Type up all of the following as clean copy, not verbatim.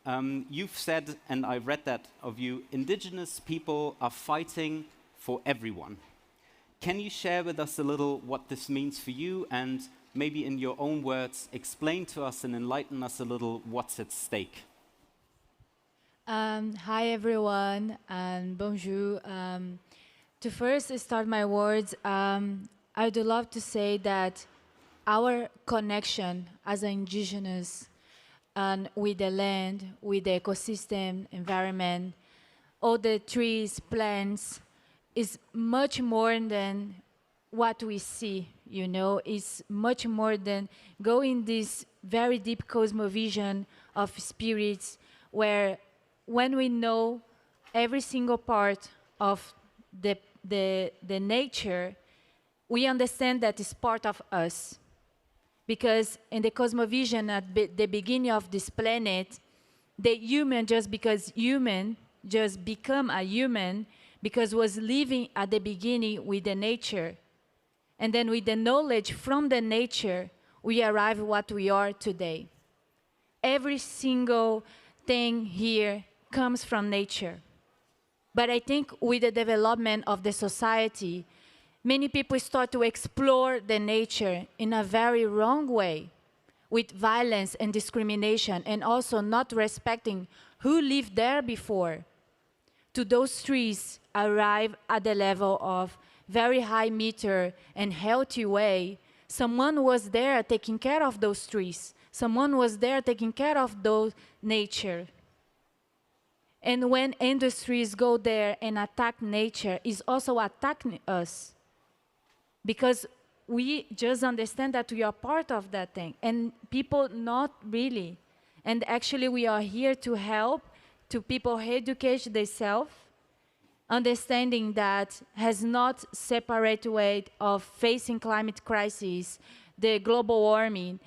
You've said, and I read that of you, indigenous people are fighting for everyone. Can you share with us a little what this means for you, and maybe in your own words, explain to us and enlighten us a little what's at stake? Hi everyone, and bonjour. To first start my words, I would love to say that our connection as indigenous and with the land, with the ecosystem, environment, all the trees, plants, is much more than what we see, you know. It's much more than going this very deep cosmovision of spirits, where when we know every single part of the nature, we understand that it's part of us. Because in the cosmovision at the beginning of this planet, the human, just because human, just become a human, because was living at the beginning with the nature. And then with the knowledge from the nature, we arrive at what we are today. Every single thing here comes from nature. But I think with the development of the society, many people start to explore the nature in a very wrong way, with violence and discrimination, and also not respecting who lived there before. To those trees arrive at the level of very high meter and healthy way. Someone was there taking care of those trees. Someone was there taking care of those nature. And when industries go there and attack nature, is also attacking us. Because we just understand that we are part of that thing. And people not really. And actually we are here to help to people educate themselves, understanding that has not separate way of facing climate crisis, the global warming.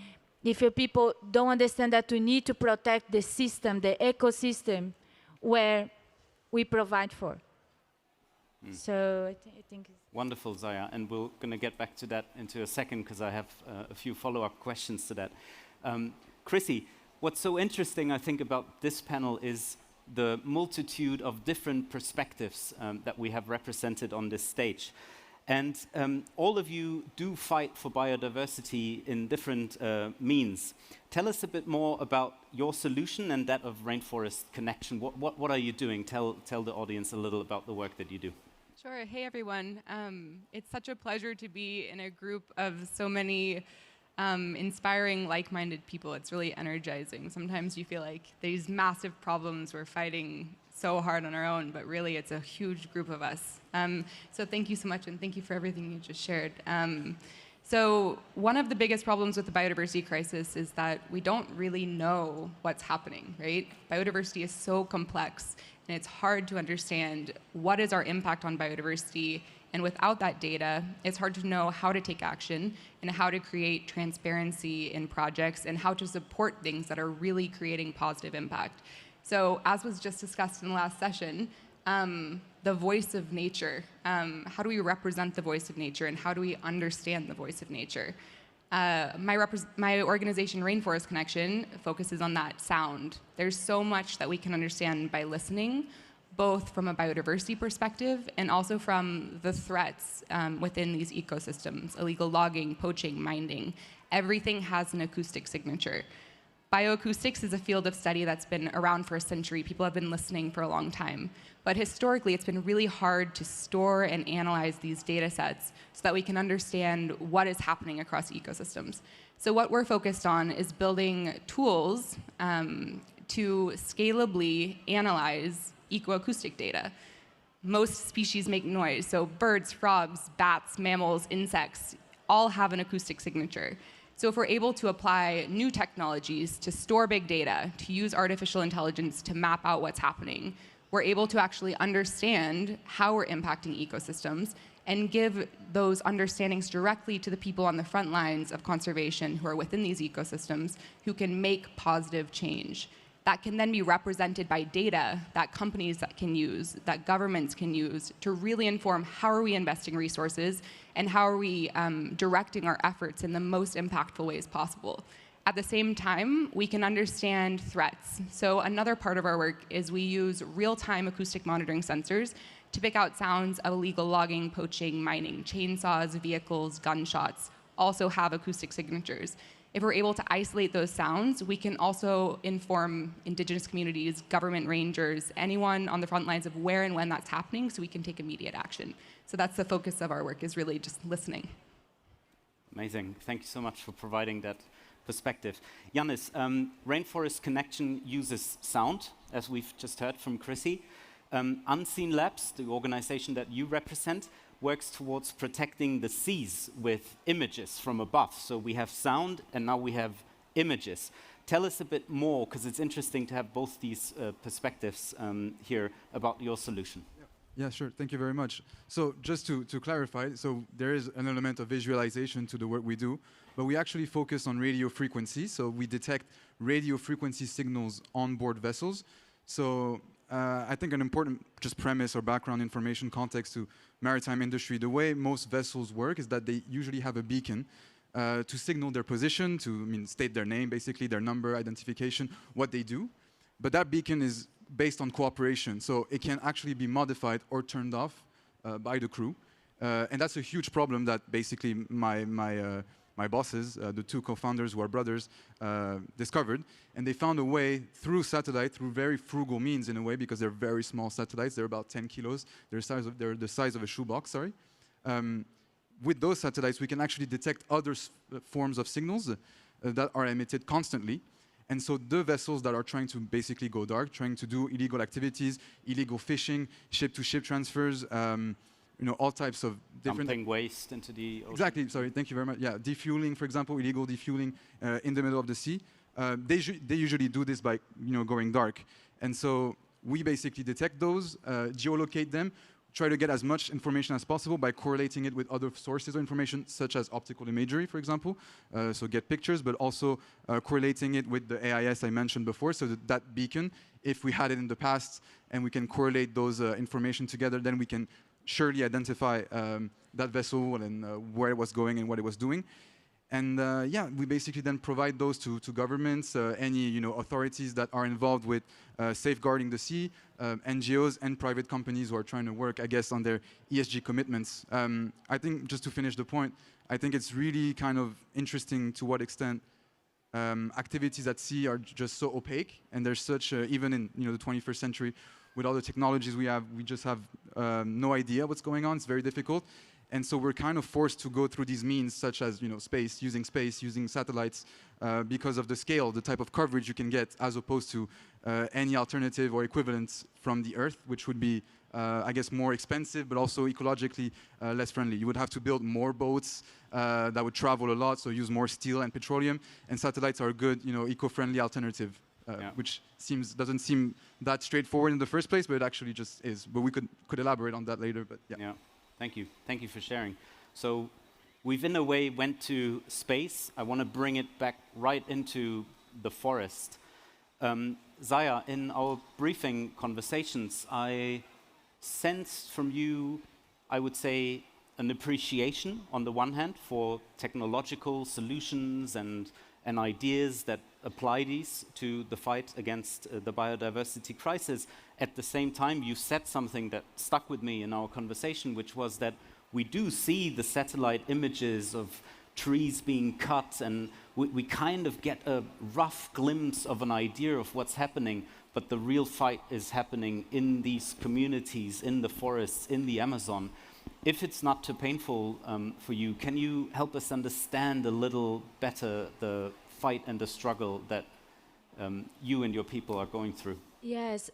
If people don't understand that we need to protect the system, the ecosystem, where we provide for. So I think it's wonderful, Zaya, and we're going to get back to that into a second because I have a few follow-up questions to that. Chrissy, what's so interesting, I think, about this panel is the multitude of different perspectives that we have represented on this stage. And all of you do fight for biodiversity in different means. Tell us a bit more about your solution and that of Rainforest Connection. What are you doing? Tell the audience a little about the work that you do. Sure. Hey, everyone. It's such a pleasure to be in a group of so many inspiring, like-minded people. It's really energizing. Sometimes you feel like these massive problems we're fighting so hard on our own, but really it's a huge group of us. So thank you so much, and thank you for everything you just shared. So one of the biggest problems with the biodiversity crisis is that we don't really know what's happening, right? Biodiversity is so complex, and it's hard to understand what is our impact on biodiversity. And without that data, it's hard to know how to take action and how to create transparency in projects and how to support things that are really creating positive impact. So as was just discussed in the last session, the voice of nature. How do we represent the voice of nature, and how do we understand the voice of nature? My organization, Rainforest Connection, focuses on that sound. There's so much that we can understand by listening, both from a biodiversity perspective and also from the threats within these ecosystems, illegal logging, poaching, mining. Everything has an acoustic signature. Bioacoustics is a field of study that's been around for a century. People have been listening for a long time. But historically, it's been really hard to store and analyze these data sets so that we can understand what is happening across ecosystems. So what we're focused on is building tools to scalably analyze ecoacoustic data. Most species make noise, so birds, frogs, bats, mammals, insects, all have an acoustic signature. So if we're able to apply new technologies to store big data, to use artificial intelligence to map out what's happening, we're able to actually understand how we're impacting ecosystems and give those understandings directly to the people on the front lines of conservation who are within these ecosystems who can make positive change. That can then be represented by data that companies can use, that governments can use to really inform how are we investing resources and how are we directing our efforts in the most impactful ways possible. At the same time, we can understand threats. So another part of our work is we use real-time acoustic monitoring sensors to pick out sounds of illegal logging, poaching, mining. Chainsaws, vehicles, gunshots also have acoustic signatures. If we're able to isolate those sounds, we can also inform indigenous communities, government rangers, anyone on the front lines of where and when that's happening so we can take immediate action. So that's the focus of our work, is really just listening. Amazing. Thank you so much for providing that perspective. Yanis, Rainforest Connection uses sound, as we've just heard from Chrissy. Unseen Labs, the organization that you represent, works towards protecting the seas with images from above. So we have sound, and now we have images. Tell us a bit more, because it's interesting to have both these perspectives here about your solution. Yeah, sure. Thank you very much. So just to clarify, so there is an element of visualization to the work we do, but we actually focus on radio frequency. So we detect radio frequency signals on board vessels. So I think an important just premise or background information context to maritime industry, the way most vessels work is that they usually have a beacon to signal their position, to state their name, basically their number, identification, what they do. But that beacon is based on cooperation, so it can actually be modified or turned off by the crew. And that's a huge problem that basically my bosses, the two co-founders who are brothers, discovered. And they found a way through satellite, through very frugal means in a way, because they're very small satellites. They're about 10 kilos. They're the size of a shoebox, sorry. With those satellites, we can actually detect other forms of signals that are emitted constantly. And so the vessels that are trying to basically go dark, trying to do illegal activities, illegal fishing, ship-to-ship transfers, all types of different... Dumping waste into the ocean. Exactly, sorry, thank you very much. Yeah, defueling, for example, illegal defueling in the middle of the sea. They usually do this by going dark. And so we basically detect those, geolocate them, try to get as much information as possible by correlating it with other sources of information, such as optical imagery, for example. So get pictures, but also correlating it with the AIS I mentioned before, so that beacon, if we had it in the past and we can correlate those information together, then we can surely identify that vessel and where it was going and what it was doing. And yeah, we basically then provide those to governments, any authorities that are involved with safeguarding the sea, NGOs and private companies who are trying to work, I guess, on their ESG commitments. I think, just to finish the point, I think it's really kind of interesting to what extent activities at sea are just so opaque, and there's such, even in the 21st century, with all the technologies we have, we just have no idea what's going on. It's very difficult. And so we're kind of forced to go through these means, such as space, using satellites, because of the scale, the type of coverage you can get, as opposed to any alternative or equivalents from the Earth, which would be, I guess, more expensive, but also ecologically less friendly. You would have to build more boats that would travel a lot, so use more steel and petroleum. And satellites are a good, eco-friendly alternative, which doesn't seem that straightforward in the first place, but it actually just is. But we could elaborate on that later. But yeah. Thank you. Thank you for sharing. So we've in a way went to space. I want to bring it back right into the forest. Zaya, in our briefing conversations, I sensed from you, I would say, an appreciation on the one hand for technological solutions and ideas that apply these to the fight against the biodiversity crisis. At the same time, you said something that stuck with me in our conversation, which was that we do see the satellite images of trees being cut, and we kind of get a rough glimpse of an idea of what's happening, but the real fight is happening in these communities, in the forests, in the Amazon. If it's not too painful for you, can you help us understand a little better the fight and the struggle that you and your people are going through? Yes,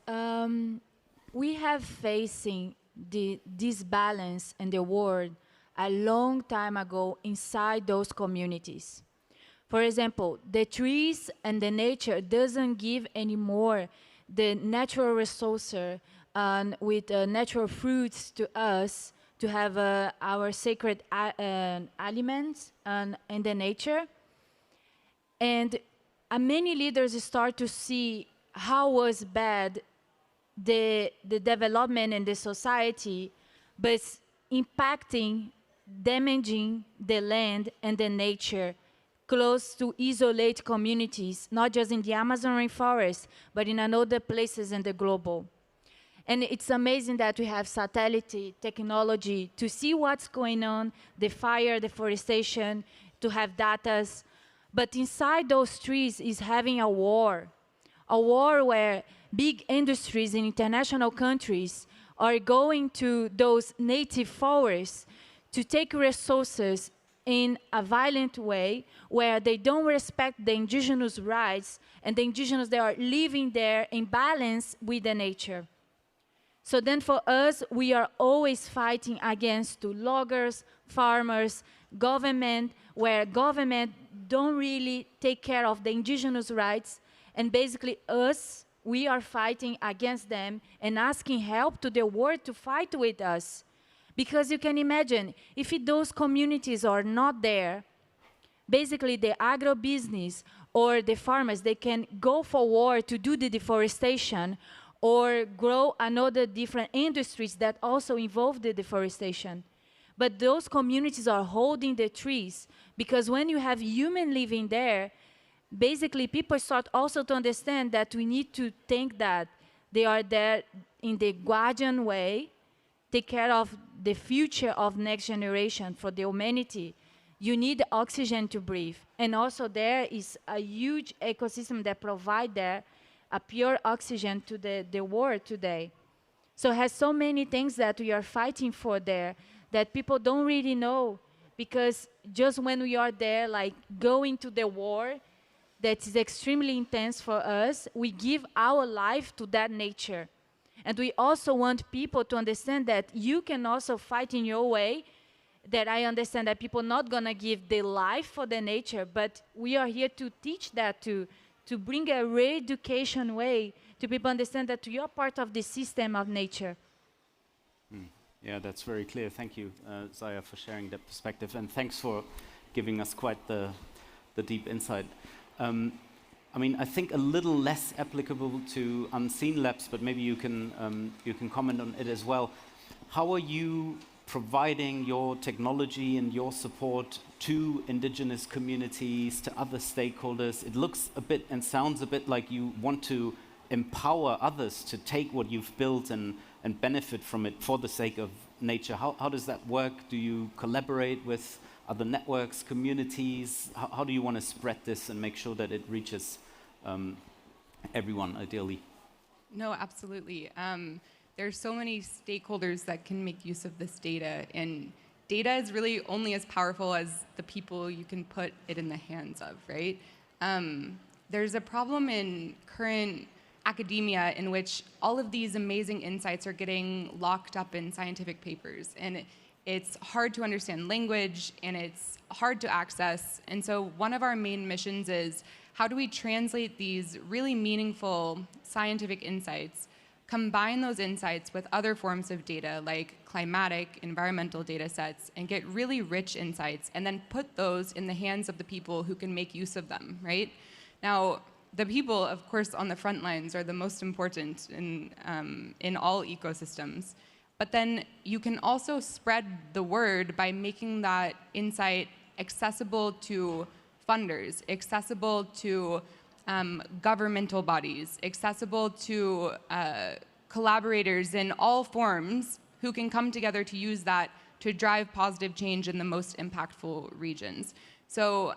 we have facing this balance in the world a long time ago inside those communities. For example, the trees and the nature doesn't give anymore the natural resources with natural fruits to us to have our sacred elements in the nature. And many leaders start to see how was bad the development in the society, but impacting, damaging the land and the nature close to isolate communities, not just in the Amazon rainforest, but in other places in the global. And it's amazing that we have satellite technology to see what's going on, the fire, deforestation, to have data. But inside those trees is having a war where big industries in international countries are going to those native forests to take resources in a violent way where they don't respect the indigenous rights and the indigenous that are living there in balance with the nature. So then for us, we are always fighting against loggers, farmers, government, where government don't really take care of the indigenous rights, and basically us, we are fighting against them and asking help to the world to fight with us. Because you can imagine, if those communities are not there, basically the agro-business or the farmers, they can go for war to do the deforestation or grow another different industries that also involve the deforestation. But those communities are holding the trees, because when you have human living there, basically people start also to understand that we need to think that they are there in the guardian way, take care of the future of next generation for the humanity. You need oxygen to breathe. And also there is a huge ecosystem that provide there a pure oxygen to the world today. So it has so many things that we are fighting for there that people don't really know, because just when we are there, like going to the war, that is extremely intense for us, we give our life to that nature. And we also want people to understand that you can also fight in your way, that I understand that people not gonna give their life for the nature, but we are here to teach that to bring a re-education way to people understand that you are part of the system of nature. Yeah, that's very clear. Thank you, Zaya, for sharing that perspective, and thanks for giving us quite the deep insight. I mean, I think a little less applicable to Unseen Labs, but maybe you can comment on it as well. How are you providing your technology and your support to indigenous communities, to other stakeholders? It looks a bit and sounds a bit like you want to empower others to take what you've built and benefit from it for the sake of nature. How does that work? Do you collaborate with other networks, communities? How do you want to spread this and make sure that it reaches everyone, ideally? No, absolutely. There's so many stakeholders that can make use of this data, and data is really only as powerful as the people you can put it in the hands of, right? There's a problem in current academia in which all of these amazing insights are getting locked up in scientific papers, and it's hard to understand language, and it's hard to access. And so one of our main missions is, how do we translate these really meaningful scientific insights, combine those insights with other forms of data like climatic, environmental data sets, and get really rich insights, and then put those in the hands of the people who can make use of them, right? Now, the people, of course, on the front lines are the most important in all ecosystems. But then you can also spread the word by making that insight accessible to funders, accessible to governmental bodies, accessible to collaborators in all forms who can come together to use that to drive positive change in the most impactful regions. So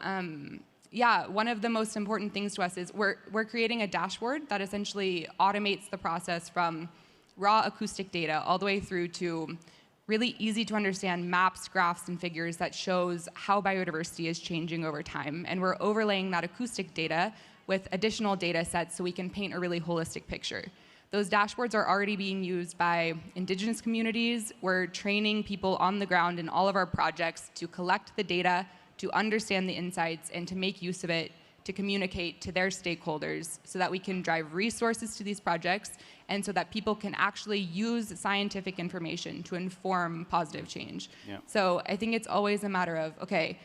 yeah, one of the most important things to us is we're creating a dashboard that essentially automates the process from raw acoustic data all the way through to really easy to understand maps, graphs, and figures that shows how biodiversity is changing over time. And we're overlaying that acoustic data with additional data sets so we can paint a really holistic picture. Those dashboards are already being used by indigenous communities. We're training people on the ground in all of our projects to collect the data, to understand the insights, and to make use of it to communicate to their stakeholders so that we can drive resources to these projects and so that people can actually use scientific information to inform positive change. Yeah. So I think it's always a matter of, okay,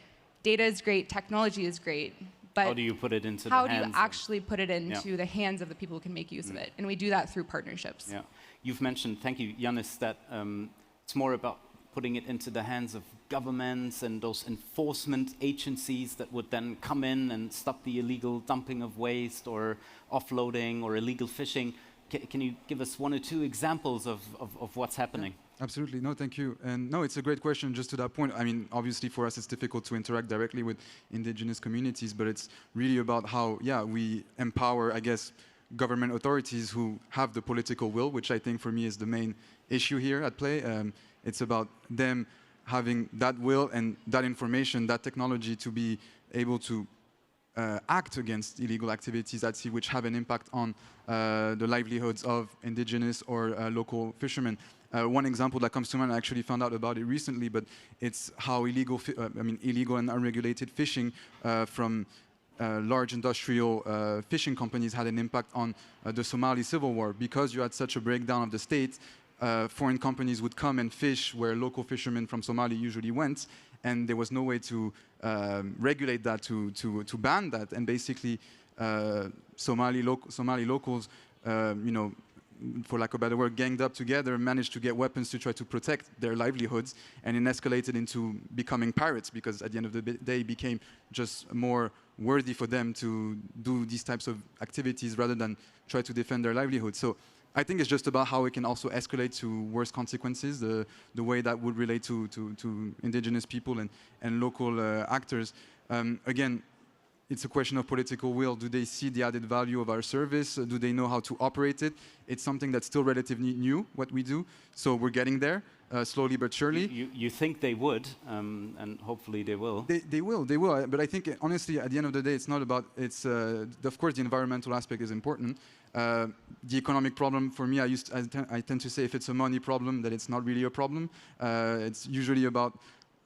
data is great, technology is great, but how do you put it into how do you actually put it into the hands of the people who can make use of it? And we do that through partnerships. Yeah. You've mentioned, thank you, Yanis, that it's more about putting it into the hands of governments and those enforcement agencies that would then come in and stop the illegal dumping of waste or offloading or illegal fishing. Can you give us one or two examples of what's happening? Yeah, absolutely. No, thank you. And no, it's a great question. Just to that point, I mean, obviously for us it's difficult to interact directly with indigenous communities, but it's really about how, yeah, we empower, I guess, government authorities who have the political will, which I think for me is the main issue here at play. It's about them having that will and that information, that technology to be able to act against illegal activities at sea which have an impact on the livelihoods of indigenous or local fishermen. One example that comes to mind, I actually found out about it recently, but it's how illegal and unregulated fishing from large industrial fishing companies had an impact on the Somali civil war. Because you had such a breakdown of the state, foreign companies would come and fish where local fishermen from Somalia usually went, and there was no way to regulate that, to ban that, and basically Somali locals, you know, for lack of a better word, ganged up together and managed to get weapons to try to protect their livelihoods, and it escalated into becoming pirates, because at the end of the day it became just more worthy for them to do these types of activities rather than try to defend their livelihood. So I think it's just about how it can also escalate to worse consequences, the way that would relate to indigenous people and local actors. Again, it's a question of political will. Do they see the added value of our service? Do they know how to operate it? It's something that's still relatively new, what we do. So we're getting there, slowly but surely. You think they would, and hopefully they will. They will. But I think, honestly, at the end of the day, it's not about, of course, the environmental aspect is important. The economic problem, for me, I tend to say if it's a money problem, that it's not really a problem. It's usually about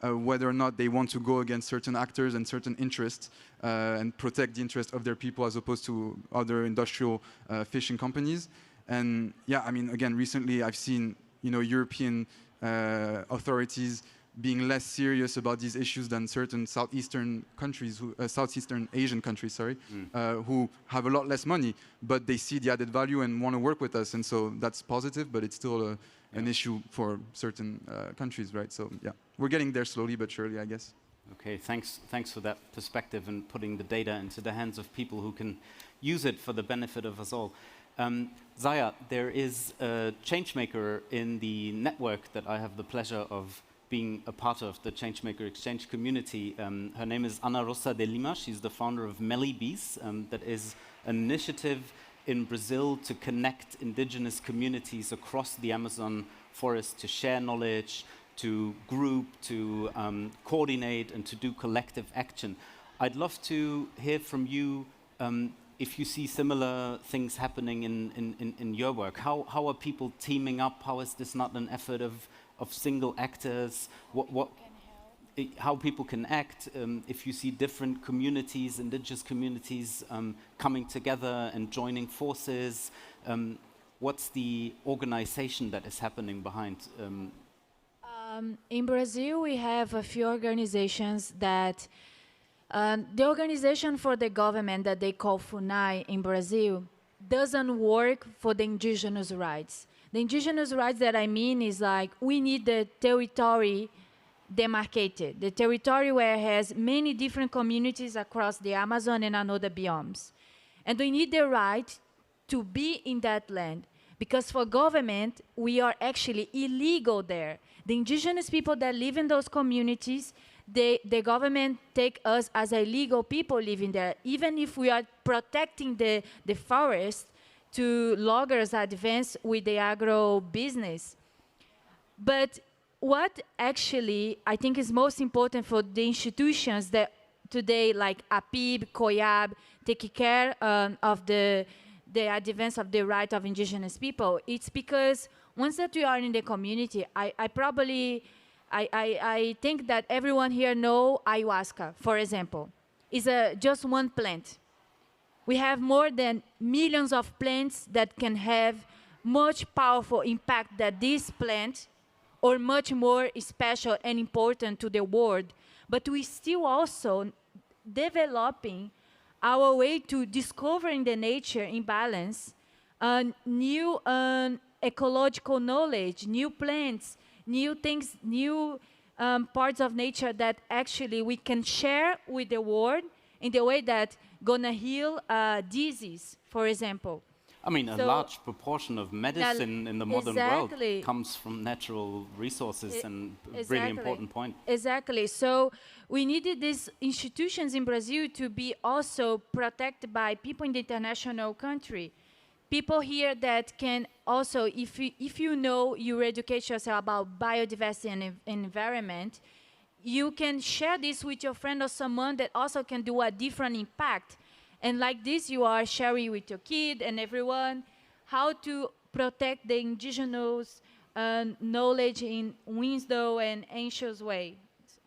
whether or not they want to go against certain actors and certain interests and protect the interest of their people as opposed to other industrial fishing companies. And yeah, I mean, again, recently I've seen, you know, European authorities being less serious about these issues than certain Southeastern countries, Southeastern Asian countries, sorry, who have a lot less money, but they see the added value and want to work with us. And so that's positive, but it's still an issue for certain countries, right? So yeah, we're getting there slowly but surely, I guess. Okay, thanks for that perspective and putting the data into the hands of people who can use it for the benefit of us all. Zaya, there is a changemaker in the network that I have the pleasure of being a part of, the ChangeMakerXchange community. Her name is Ana Rosa de Lima. She's the founder of Melibis, that is an initiative in Brazil to connect indigenous communities across the Amazon forest to share knowledge, to group, to coordinate, and to do collective action. I'd love to hear from you if you see similar things happening in your work. How are people teaming up? How is this not an effort of single actors? How people can act, if you see different communities, indigenous communities coming together and joining forces, what's the organization that is happening behind? In Brazil, we have a few organizations that, the organization for the government that they call FUNAI in Brazil doesn't work for the indigenous rights. The indigenous rights that I mean is like, we need the territory demarcated, the territory where it has many different communities across the Amazon and other biomes. And we need the right to be in that land, because for government, we are actually illegal there. The indigenous people that live in those communities, the government take us as illegal people living there, even if we are protecting the forest to loggers advance with the agro business. But what actually I think is most important for the institutions that today, like APIB, COIAB, take care of the advance of the right of indigenous people, it's because once that we are in the community, I think that everyone here know ayahuasca, for example. It's just one plant. We have more than millions of plants that can have much powerful impact that this plant, or much more special and important to the world. But we still also developing our way to discovering the nature in balance, new ecological knowledge, new plants, new things, new parts of nature that actually we can share with the world in the way that gonna heal disease, for example. I mean, a So large proportion of medicine in the modern world exactly. comes from natural resources, and a really Exactly. important point. Exactly. So we needed these institutions in Brazil to be also protected by people in the international country. People here that can also, if you know, you educate yourself about biodiversity and environment, you can share this with your friend or someone that also can do a different impact. And like this, you are sharing with your kid and everyone how to protect the indigenous knowledge in wisdom and ancient way.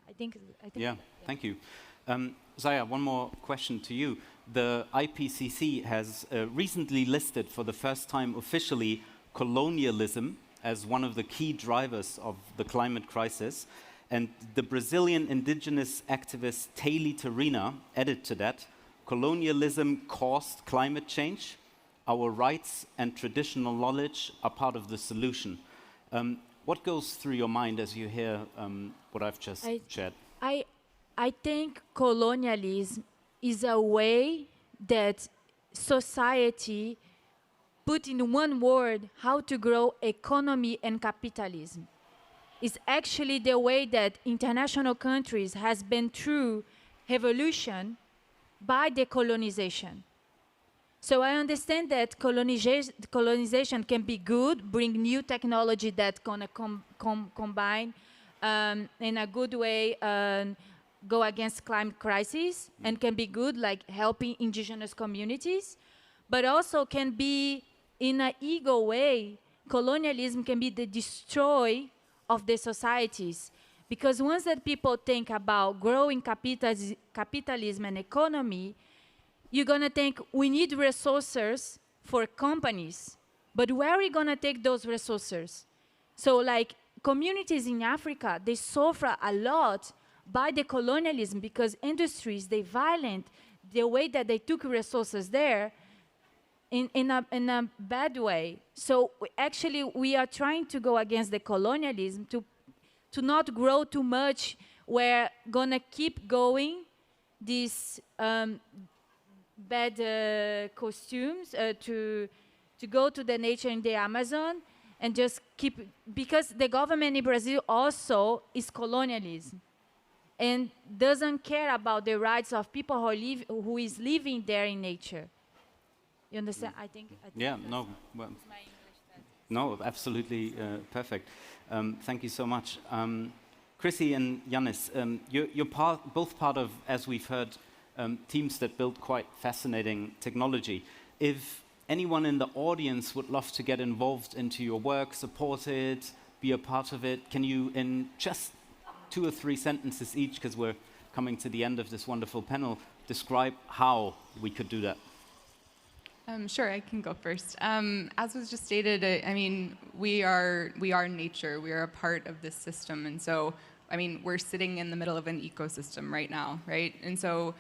I think. Yeah, thank you. Zaya, one more question to you. The IPCC has recently listed for the first time officially colonialism as one of the key drivers of the climate crisis. And the Brazilian indigenous activist Taylor Terina added to that, colonialism caused climate change. Our rights and traditional knowledge are part of the solution. What goes through your mind as you hear what I've just shared? I think colonialism is a way that society put in one word how to grow economy and capitalism. It's actually the way that international countries has been through evolution by decolonization. So I understand that colonization can be good, bring new technology that's gonna combine in a good way, go against climate crisis, and can be good, like helping indigenous communities, but also can be in an ego way. Colonialism can be the destroy of the societies, because once that people think about growing capitalism and economy, you're gonna think we need resources for companies, but where are we gonna take those resources? So like communities in Africa, they suffer a lot by the colonialism because industries, they violate the way that they took resources there in a bad way. So actually we are trying to go against the colonialism to not grow too much. We're gonna keep going these bad costumes to go to the nature in the Amazon and just keep, because the government in Brazil also is colonialism and doesn't care about the rights of people who is living there in nature. You understand? I think yeah, no, well, no, absolutely perfect. Thank you so much. Chrissy and Yanis, you're both part of, as we've heard, teams that build quite fascinating technology. If anyone in the audience would love to get involved into your work, support it, be a part of it, can you, in just 2 or 3 sentences each, because we're coming to the end of this wonderful panel, describe how we could do that? Sure, I can go first. As was just stated, I mean, we are nature. We are a part of this system, and so, I mean, we're sitting in the middle of an ecosystem right now, right? And so,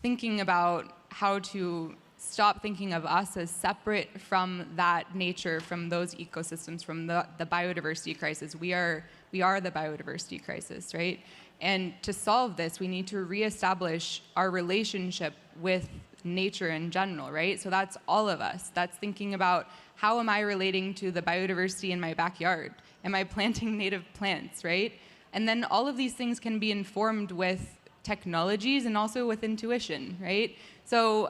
thinking about how to stop thinking of us as separate from that nature, from those ecosystems, from the biodiversity crisis. We are the biodiversity crisis, right? And to solve this, we need to reestablish our relationship with nature in general, right? So that's all of us. That's thinking about how am I relating to the biodiversity in my backyard? Am I planting native plants, right? And then all of these things can be informed with technologies and also with intuition, right? So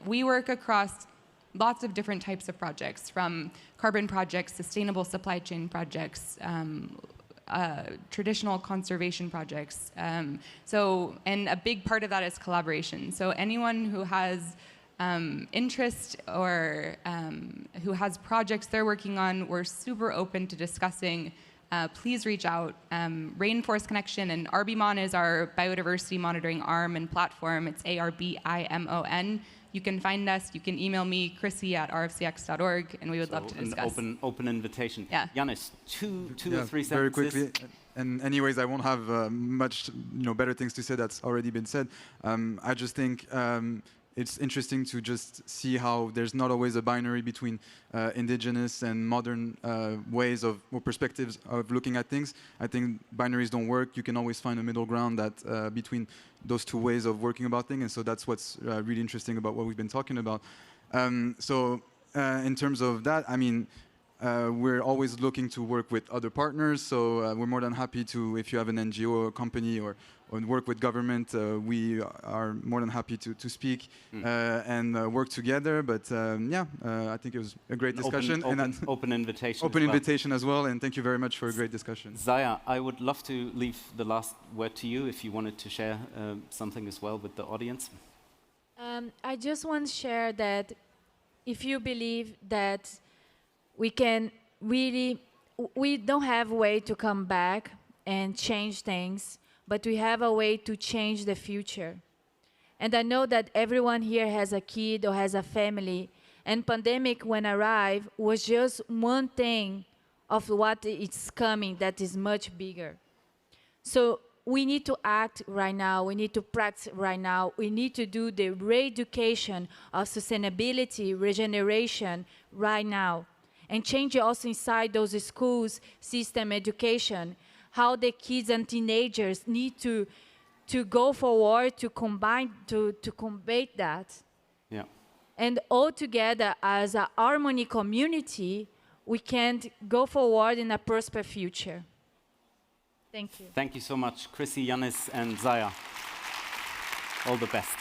we work across lots of different types of projects, from carbon projects, sustainable supply chain projects, traditional conservation projects. And a big part of that is collaboration. So anyone who has interest or who has projects they're working on, we're super open to discussing. Please reach out. Rainforest Connection and Arbimon is our biodiversity monitoring arm and platform. It's ARBIMON. You can find us. You can email me, Chrissy at rfcx.org, and we would love to discuss. An open invitation. Yeah. Yanis, two or three sentences. Very quickly. And anyways, I won't have much better things to say that's already been said. I just think it's interesting to just see how there's not always a binary between indigenous and modern ways of or perspectives of looking at things. I think binaries don't work. You can always find a middle ground that between those two ways of working about things, and so that's what's really interesting about what we've been talking about. In terms of that, I mean, we're always looking to work with other partners, so we're more than happy to, if you have an NGO or a company or work with government, we are more than happy to speak and work together. But I think it was a great discussion. Open invitation. Open invitation as well, and thank you very much for a great discussion. Zaya, I would love to leave the last word to you if you wanted to share something as well with the audience. I just want to share that if you believe that we can really, we don't have a way to come back and change things, but we have a way to change the future. And I know that everyone here has a kid or has a family, and pandemic when arrived was just one thing of what is coming that is much bigger. So we need to act right now, we need to practice right now, we need to do the re-education of sustainability, regeneration right now. And change also inside those schools, system education, how the kids and teenagers need to go forward to combine, to combat that. Yeah. And all together as a harmony community, we can go forward in a prosperous future. Thank you. Thank you so much, Chrissy, Yanis, and Zaya. All the best.